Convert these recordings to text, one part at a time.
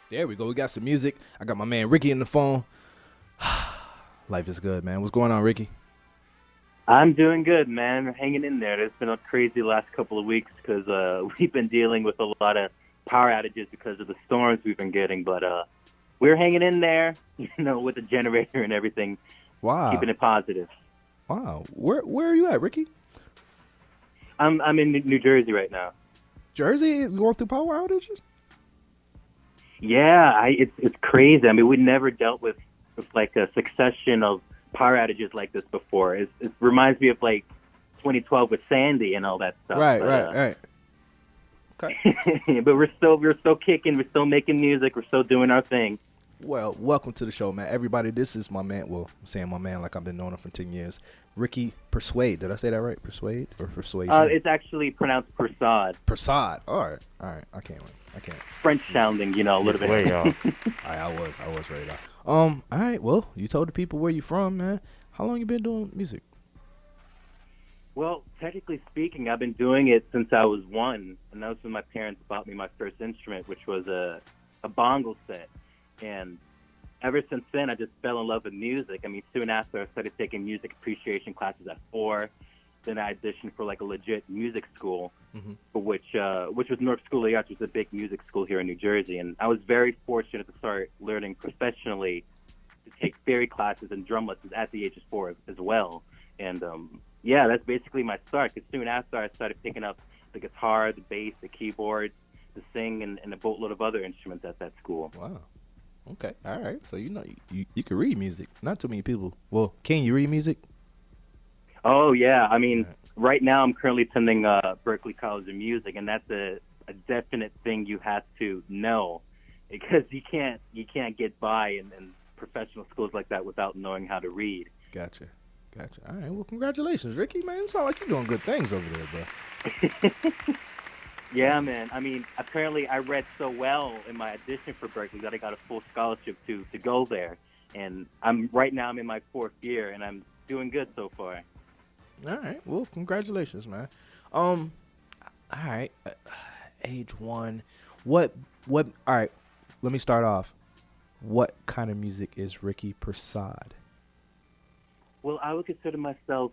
There we go. We got some music. I got my man Ricky in the phone. Life is good, man. What's going on, Ricky? I'm doing good, man. Hanging in there. It's been a crazy last couple of weeks because we've been dealing with a lot of power outages because of the storms we've been getting. But we're hanging in there, with the generator and everything, Wow. keeping it positive. Wow. Where are you at, Ricky? I'm in New Jersey right now. Jersey is going through power outages? Yeah, it's crazy. I mean, we never dealt with like a succession of power outages like this before. It reminds me of like 2012 with Sandy and all that stuff. Right, right, right. Okay. But we're still kicking. We're still making music. We're still doing our thing. Well, welcome to the show, man. Everybody, this is my man. Well, I'm saying my man like I've been knowing him for 10 years. Ricky Persuade. Did I say that right? Persuade or Persuasion? It's actually pronounced Persaud. Persaud. All right. All right. I can't win. I can't. French sounding, a little bit. Way off. I was ready to. All right. Well, you told the people where you from, man. How long you been doing music? Well, technically speaking, I've been doing it since I was one, and that was when my parents bought me my first instrument, which was a bongo set. And ever since then, I just fell in love with music. I mean, soon after, I started taking music appreciation classes at 4. Then I auditioned for like a legit music school, for which was North School of the Arts, which is a big music school here in New Jersey. And I was very fortunate to start learning professionally to take theory classes and drum lessons at the age of 4 as well. And yeah, that's basically my start. Because soon after, I started picking up the guitar, the bass, the keyboard, the sing, and a boatload of other instruments at that school. Wow. Okay. All right. So you can read music. Not too many people. Well, can you read music? Oh yeah, I mean, right now I'm currently attending Berklee College of Music, and that's a definite thing you have to know, because you can't get by in professional schools like that without knowing how to read. Gotcha. All right. Well, congratulations, Ricky. Man, it sounds like you're doing good things over there, bro. Yeah, man. I mean, apparently I read so well in my audition for Berklee that I got a full scholarship to go there, and I'm in my 4th year, and I'm doing good so far. All right. Well, congratulations, man. All right. Age 1. What? All right. Let me start off. What kind of music is Ricky Persaud? Well, I would consider myself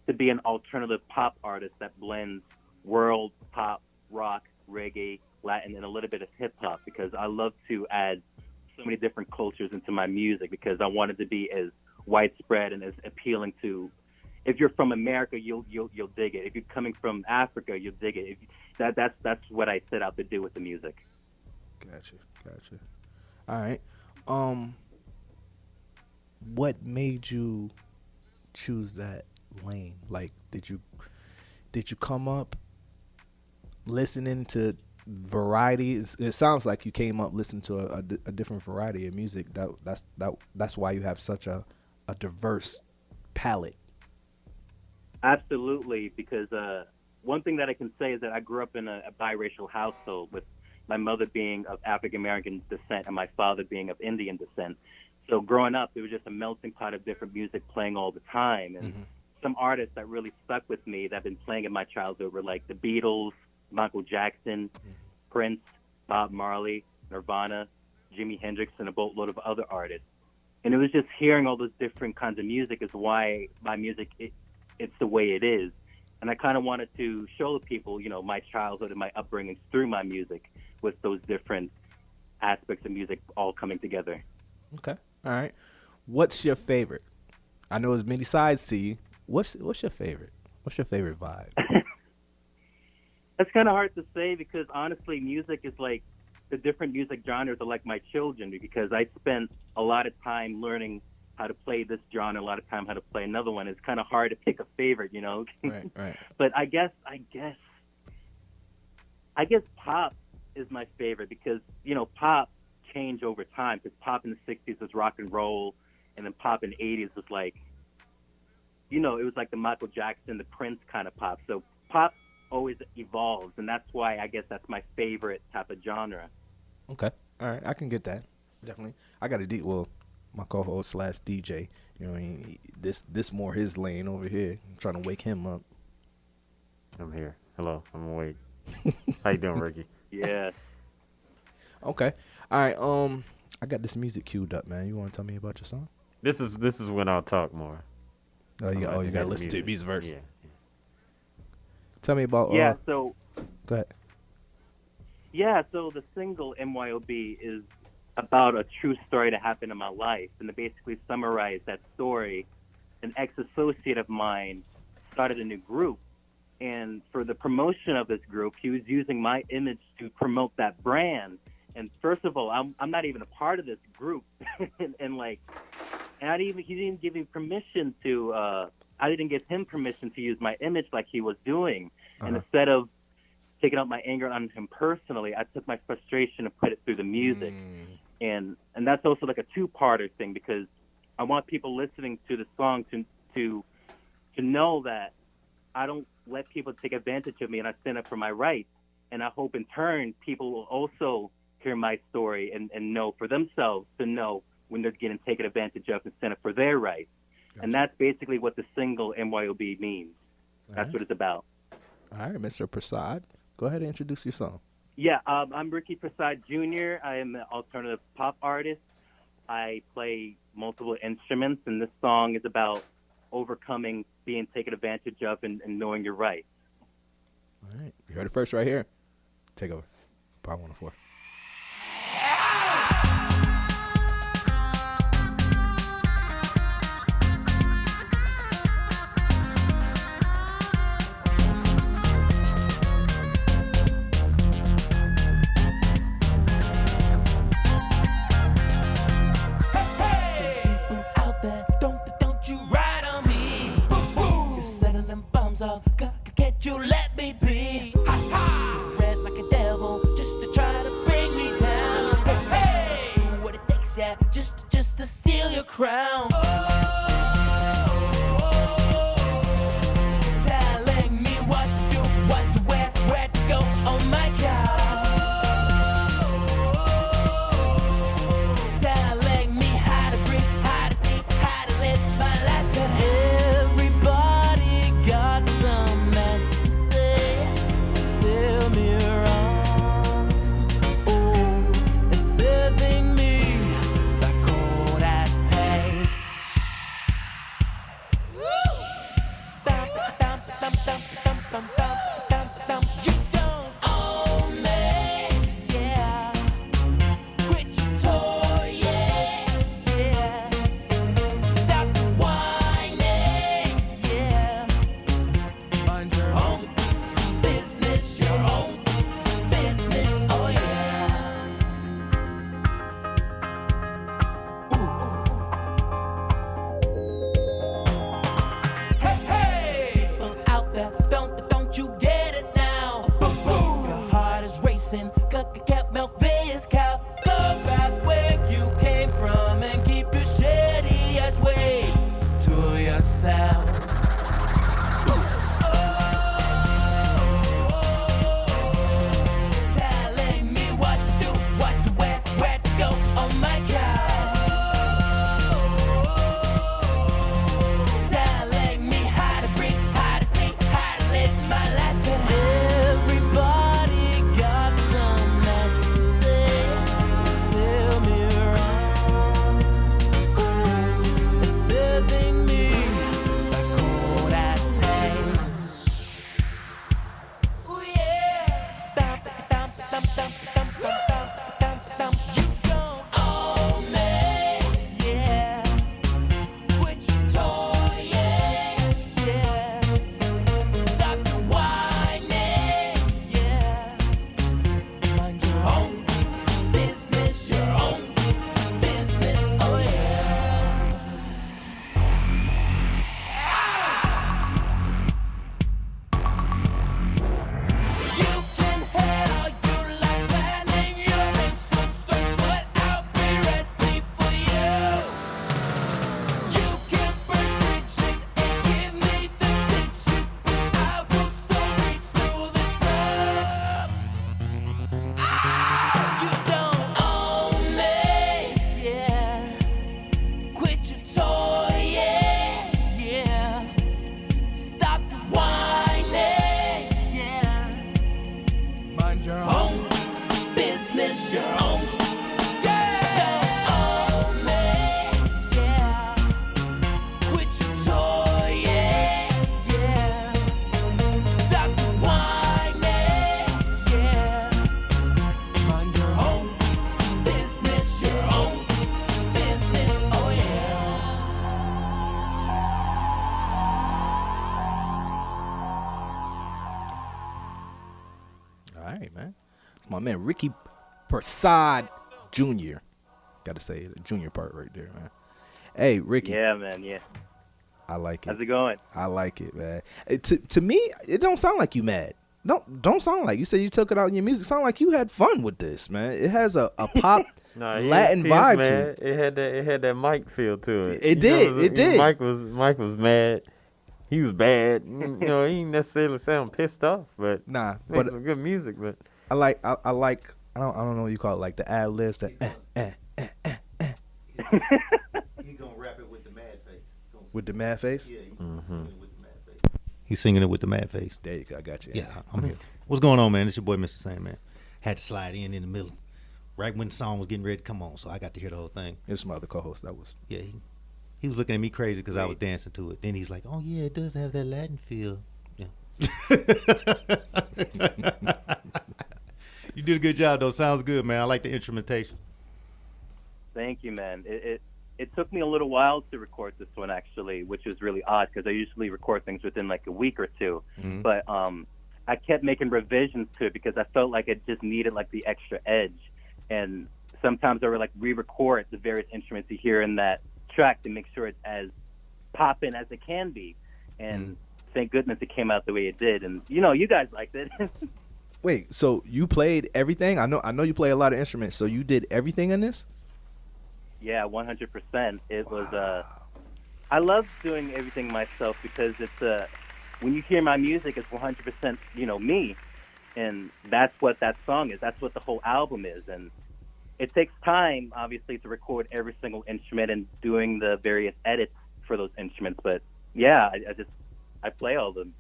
to be an alternative pop artist that blends world pop, rock, reggae, Latin, and a little bit of hip hop, because I love to add so many different cultures into my music, because I want it to be as widespread and as appealing to. If you're from America, you'll dig it. If you're coming from Africa, you'll dig it. That's what I set out to do with the music. Gotcha. All right. What made you choose that lane? Like, did you come up listening to variety? It sounds like you came up listening to a different variety of music. That's why you have such a diverse palette. Absolutely, because one thing that I can say is that I grew up in a biracial household, with my mother being of African American descent and my father being of Indian descent. So growing up, it was just a melting pot of different music playing all the time. And some artists that really stuck with me that have been playing in my childhood were like the Beatles, Michael Jackson, Prince, Bob Marley, Nirvana, Jimi Hendrix, and a boatload of other artists. And it was just hearing all those different kinds of music is why my music, it's the way it is. And I kind of wanted to show the people, my childhood and my upbringing through my music, with those different aspects of music all coming together. Okay. All right. What's your favorite? I know there's many sides to you. What's your favorite? What's your favorite vibe? That's kind of hard to say, because honestly, music is like, the different music genres are like my children, because I spent a lot of time learning how to play this genre, a lot of time how to play another one. It's kind of hard to pick a favorite, Right. But I guess pop is my favorite, because pop changed over time. Because pop in the '60s was rock and roll, and then pop in the '80s was like, it was like the Michael Jackson, the Prince kind of pop. So pop always evolves, and that's why I guess that's my favorite type of genre. Okay. All right. I can get that. Definitely. I got my co-host / DJ. This more his lane over here. I'm trying to wake him up. I'm here. Hello. I'm awake. How you doing, Ricky? Yeah. Okay. All right. I got this music queued up, man. You want to tell me about your song? This is when I'll talk more. Oh, I'm yeah. about Oh, to you hear got to the listen to the music verse. Yeah. Tell me about. Yeah, so Go ahead. so the single MYOB is about a true story that happened in my life, and to basically summarize that story, an ex-associate of mine started a new group, and for the promotion of this group, he was using my image to promote that brand. And first of all, I'm not even a part of this group, and like, and he didn't give me permission to. I didn't give him permission to use my image like he was doing. And instead of taking out my anger on him personally, I took my frustration and put it through the music. And that's also like a two-parter thing, because I want people listening to the song to know that I don't let people take advantage of me, and I stand up for my rights. And I hope in turn people will also hear my story and know for themselves to know when they're getting taken advantage of and stand up for their rights. Gotcha. And that's basically what the single MYOB means. That's what it's about. All right, Mr. Persaud, go ahead and introduce your song. Yeah, I'm Ricky Persaud Jr. I am an alternative pop artist. I play multiple instruments, and this song is about overcoming being taken advantage of and knowing your rights. All right, you heard it first right here. Take over. Part 104. Can't you let me be? Ha ha! Red like a devil, just to try to bring me down. Hey, what it takes, yeah, just to steal your crown. Telling me what to do, what to wear, where to go. Oh my God. Telling me how to breathe, how to see, how to live my life. Everybody got some mess to say, steer me wrong. Oh, and serving me like cold as taste. You don't own me, yeah. Quit your toy, yeah. Stop whining, yeah. Mind your own business, your own business, oh yeah. Hey, hey! People out there, don't you get it now? Your heart is racing, can't milk this cow. Go back where you came from and keep your shitty ass ways to yourself. Telling me what to do, what to wear, where to go. Oh my God. Telling me how to breathe, how to see, how to live my life. Everybody got some mess to say, steer me wrong. It's serving me man Ricky Persaud Jr. Got to say the junior part right there, man. Hey, Ricky. Yeah, man. Yeah. I like it. How's it going? I like it, man. To me, it don't sound like you mad. Don't sound like you said you took it out in your music. Sound like you had fun with this, man. It has a pop Latin vibe to it. It had that Mike feel to it. It did. It did. Mike was mad. He was bad. He didn't necessarily sound pissed off, but but some good music. But I like. I don't know what you call it, like the ad libs that. He gonna rap it with the mad face. With the mad face? Yeah, he's singing it with the mad face. There you go. I got you. Yeah, I'm here. What's going on, man? It's your boy, Mr. Sandman. Had to slide in the middle, right when the song was getting ready to come on, so I got to hear the whole thing. There's my other co-host. That was. Yeah, he was looking at me crazy because I was dancing to it. Then he's like, "Oh yeah, it does have that Latin feel." Yeah. You did a good job, though. Sounds good, man. I like the instrumentation. Thank you, man. It took me a little while to record this one, actually, which was really odd because I usually record things within like a week or two. Mm-hmm. But I kept making revisions to it because I felt like it just needed like the extra edge. And sometimes I would like re-record the various instruments you hear in that track to make sure it's as poppin' as it can be. And thank goodness it came out the way it did. And you guys liked it. Wait, so you played everything? I know you play a lot of instruments. So you did everything in this? Yeah, 100%. It was. I love doing everything myself because it's when you hear my music, it's 100%, me, and that's what that song is. That's what the whole album is, and it takes time, obviously, to record every single instrument and doing the various edits for those instruments. But yeah, I play all of them.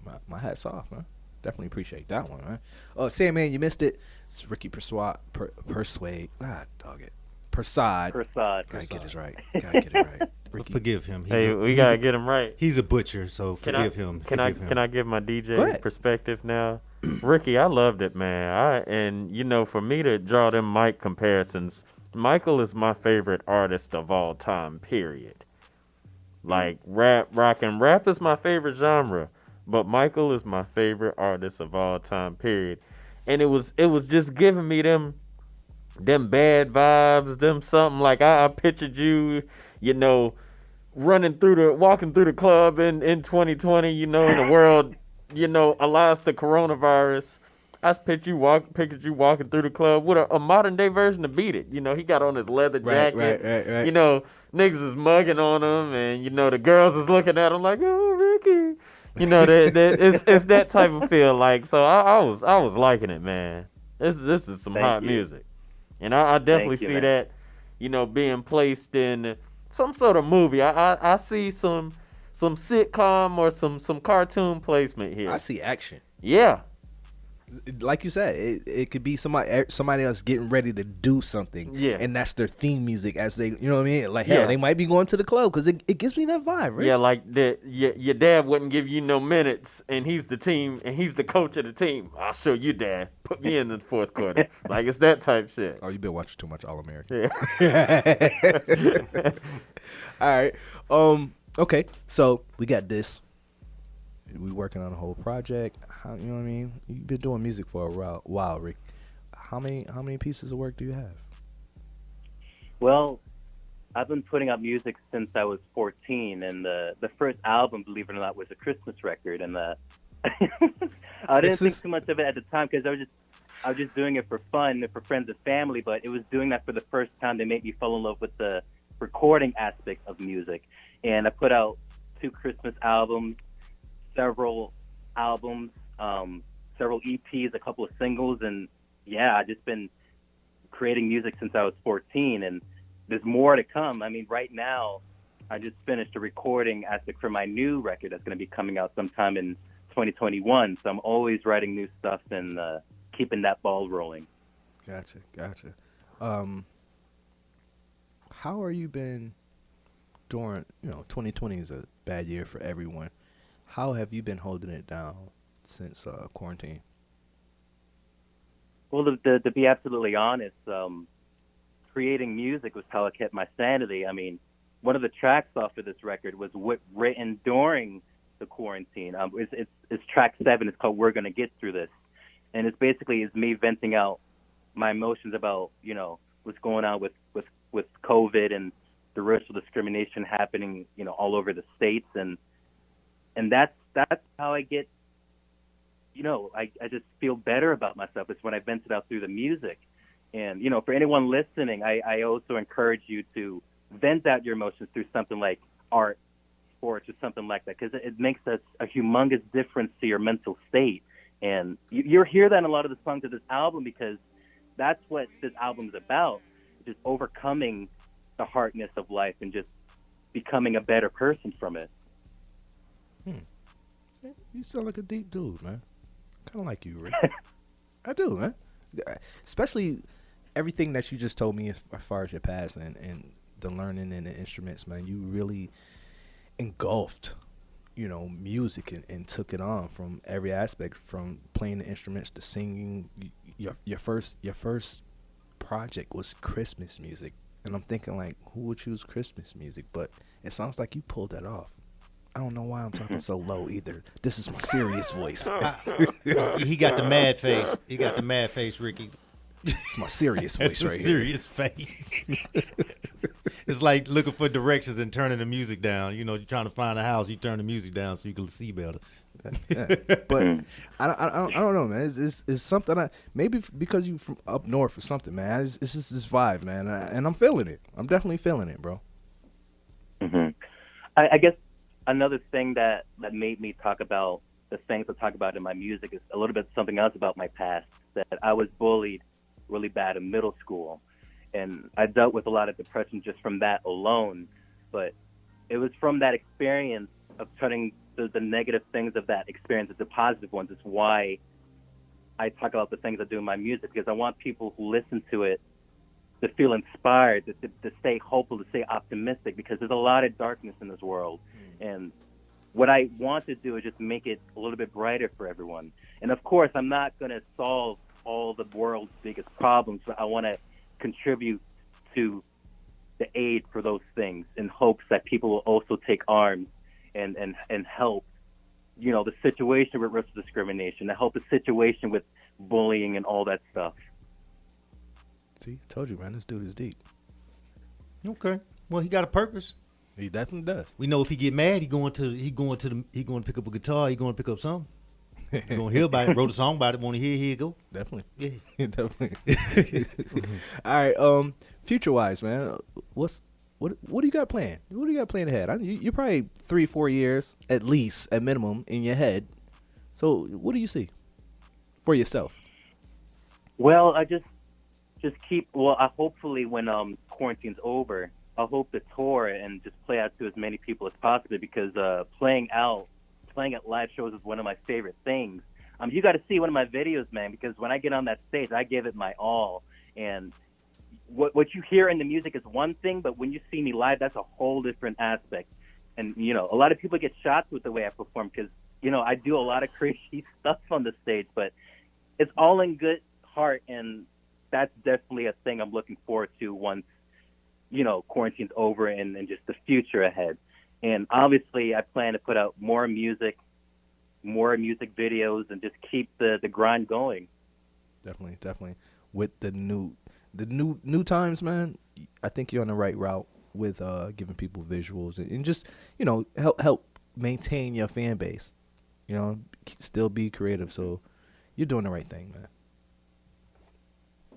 Wow, my hat's off, man. Definitely appreciate that one, man. Oh, Sandman, you missed it. It's Ricky Persaud. Dog it. Persaud. Gotta get it right. Ricky. Forgive him. we gotta get him right. He's a butcher, so forgive him. Can I give my DJ perspective now? Ricky, I loved it, man. For me to draw them Mike comparisons, Michael is my favorite artist of all time. Period. Like rock is my favorite genre. But Michael is my favorite artist of all time, period. And it was just giving me them bad vibes, them something like I pictured you, walking through the club in 2020, in the world, allows the coronavirus. I pictured you walking through the club with a modern day version of Beat It. He got on his leather jacket. Right. Niggas is mugging on him, and the girls is looking at him like, oh, Ricky. It's that type of feel. Like, so I was liking it, man. This is some hot music, and I definitely see that, being placed in some sort of movie. I see some sitcom or some cartoon placement here. I see action. Yeah. Like you said, it could be somebody else getting ready to do something, and that's their theme music as they, you know what I mean? Like, hell, they might be going to the club because it gives me that vibe, right? Yeah, like your dad wouldn't give you no minutes, and he's the coach of the team. I'll show you, Dad. Put me in the fourth quarter. Like, it's that type shit. Oh, you've been watching too much All American. Yeah. All right. Okay. So we got this. We working on a whole project. You know what I mean? You've been doing music for a while, Rick. How many pieces of work do you have? Well, I've been putting out music since I was 14, and the first album, believe it or not, was a Christmas record. And I didn't think too much of it at the time because I was just doing it for fun and for friends and family. But it was doing that for the first time that made me fall in love with the recording aspect of music. And I put out 2 Christmas albums, several albums, several EPs, a couple of singles, and I've just been creating music since I was 14, and there's more to come. I mean, right now, I just finished a recording aspect for my new record that's going to be coming out sometime in 2021, so I'm always writing new stuff and keeping that ball rolling. Gotcha. How are you been during, 2020 is a bad year for everyone. How have you been holding it down since quarantine? Well, to be absolutely honest, creating music was how I kept my sanity. I mean, one of the tracks off of this record was written during the quarantine. It's track 7. It's called "We're Gonna Get Through This," and it's basically is me venting out my emotions about what's going on with COVID and the racial discrimination happening all over the states, and that's how I get I just feel better about myself. It's when I vent it out through the music. And for anyone listening, I also encourage you to vent out your emotions through something like art, sports, or something like that, because it makes a humongous difference to your mental state. And you'll hear that in a lot of the songs of this album, because that's what this album's about, just overcoming the hardness of life and just becoming a better person from it. You sound like a deep dude, man. Kind of like you, Rick. I do, man. Especially everything that you just told me as far as your past and the learning and the instruments, man. You really engulfed, music and took it on from every aspect, from playing the instruments to singing. Your first project was Christmas music, and I'm thinking like, who would choose Christmas music? But it sounds like you pulled that off. I don't know why I'm talking so low either. This is my serious voice. He got the mad face. He got the mad face, Ricky. It's my serious voice right here. Serious face. It's like looking for directions and turning the music down. You're trying to find a house, you turn the music down so you can see better. Yeah. But I don't know, man. It's something maybe because you from up north or something, man. It's just this vibe, man, and I'm feeling it. I'm definitely feeling it, bro. Mm-hmm. I guess another thing that made me talk about the things I talk about in my music is a little bit something else about my past. That I was bullied really bad in middle school, and I dealt with a lot of depression just from that alone. But it was from that experience of turning the negative things of that experience into positive ones. It's why I talk about the things I do in my music, because I want people who listen to it to feel inspired, to stay hopeful, to stay optimistic, because there's a lot of darkness in this world. And what I want to do is just make it a little bit brighter for everyone. And of course, I'm not going to solve all the world's biggest problems, but I want to contribute to the aid for those things in hopes that people will also take arms and help, the situation with racial discrimination, to help the situation with bullying and all that stuff. See, I told you, man, this dude is deep. Okay. Well, he got a purpose. He definitely does. We know if he get mad, he going to pick up a guitar, he going to pick up something. He going to hear about it, wrote a song about it, want to hear, here you go. Definitely. Yeah. Definitely. All right, future-wise, man, what do you got planned? What do you got planned ahead? You're probably 3-4 years, at least, at minimum, in your head. So what do you see for yourself? Well, I just keep, I hopefully when quarantine's over, I hope to tour and just play out to as many people as possible, because playing at live shows is one of my favorite things. You got to see one of my videos, man, because when I get on that stage, I give it my all. And what you hear in the music is one thing, but when you see me live, that's a whole different aspect. And, a lot of people get shocked with the way I perform, because, I do a lot of crazy stuff on the stage, but it's all in good heart. And that's definitely a thing I'm looking forward to once, quarantine's over and just the future ahead. And obviously I plan to put out more music videos, and just keep the grind going. Definitely. With the new times, man, I think you're on the right route with giving people visuals and just, help maintain your fan base. Still be creative. So you're doing the right thing, man.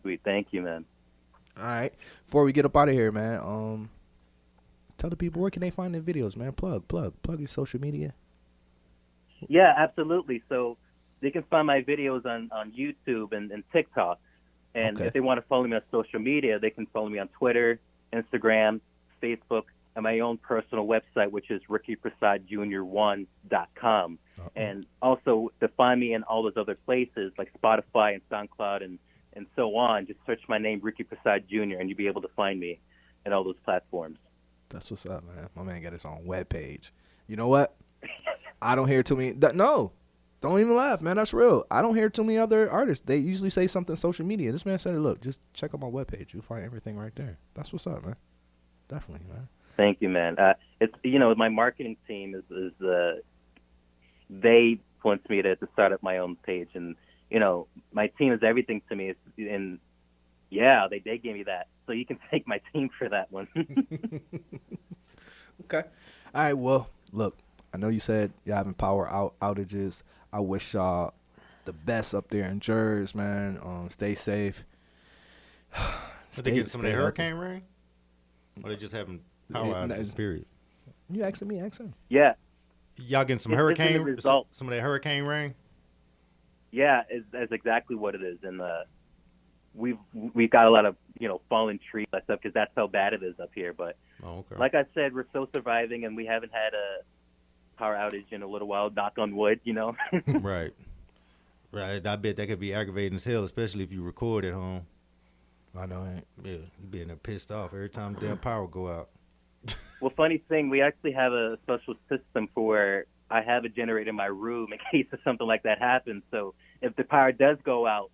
Sweet. Thank you, man. All right. Before we get up out of here, man, tell the people, where can they find the videos, man? Plug your social media. Yeah, absolutely. So they can find my videos on YouTube and TikTok. And if they want to follow me on social media, they can follow me on Twitter, Instagram, Facebook, and my own personal website, which is rickypersaudjr1.com. And also to find me in all those other places like Spotify and SoundCloud and so on, just search my name, Ricky Persaud Jr., and you'll be able to find me in all those platforms. That's what's up, man. My man got his own webpage. You know what? I don't hear too many. No, don't even laugh, man. That's real. I don't hear too many other artists. They usually say something social media. This man said, look, just check out my webpage. You'll find everything right there. That's what's up, man. Definitely, man. Thank you, man. It's my marketing team is they influenced me to start up my own page, and my team is everything to me. And yeah, they gave me that. So you can thank my team for that one. Okay. All right. Well, look, I know you said you're having power outages. I wish y'all the best up there in Jersey, man. Stay safe. But they get some of that hurricane rain? Or they just having power outages, period? You asking me, ask him. Yeah. Y'all getting some It's in the hurricane, result. some of that hurricane rain? Yeah, that's exactly what it is. And we've got a lot of fallen trees and stuff because that's how bad it is up here. But like I said, we're still surviving, and we haven't had a power outage in a little while. Knock on wood, Right. I bet that could be aggravating as hell, especially if you record at home. I know. Yeah, you being pissed off every time the damn power go out. Well, funny thing, we actually have a special system for where I have a generator in my room in case of something like that happens. So if the power does go out,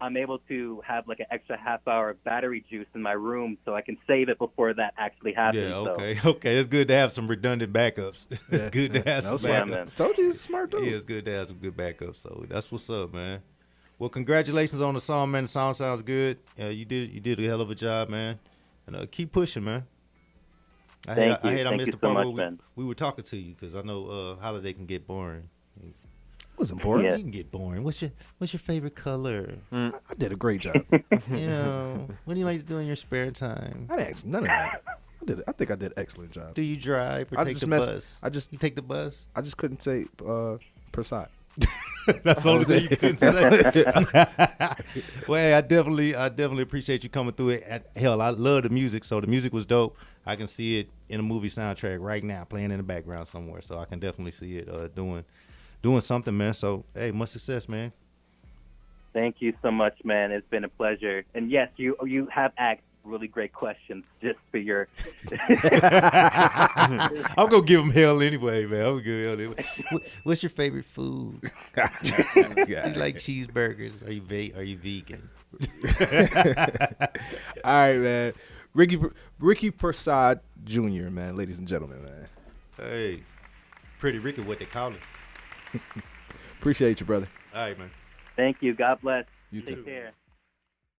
I'm able to have like an extra half hour of battery juice in my room so I can save it before that actually happens. Yeah, okay. It's good to have some redundant backups. It's good to have some backups. Man. Told you he's a smart dude. Yeah, it's good to have some good backups. So that's what's up, man. Well, congratulations on the song, man. The song sounds good. You did a hell of a job, man. And keep pushing, man. Thank you. I Thank missed you the so part much, where man. we were talking to you because I know holiday can get boring. It wasn't boring. Yeah. You can get boring. What's your favorite color? I did a great job. What do you like to do in your spare time? I didn't ask none of that. I think I did an excellent job. Do you drive or I take just the messed- bus? You take the bus? I just couldn't say Persaud. That's the only thing you couldn't say. Well, I definitely appreciate you coming through it. Hell, I love the music, so the music was dope. I can see it in a movie soundtrack right now, playing in the background somewhere. So I can definitely see it doing something, man. So hey, much success, man. Thank you so much, man. It's been a pleasure. And yes, you have asked really great questions just for your. I'm gonna give him hell anyway, man. I'm gonna give him hell anyway. What's your favorite food? You like cheeseburgers? Are you vegan? All right, man. Ricky Persaud Jr., man, ladies and gentlemen, man. Hey, Pretty Ricky, what they call it. Appreciate you, brother. All right, man. Thank you. God bless. You Take too. care.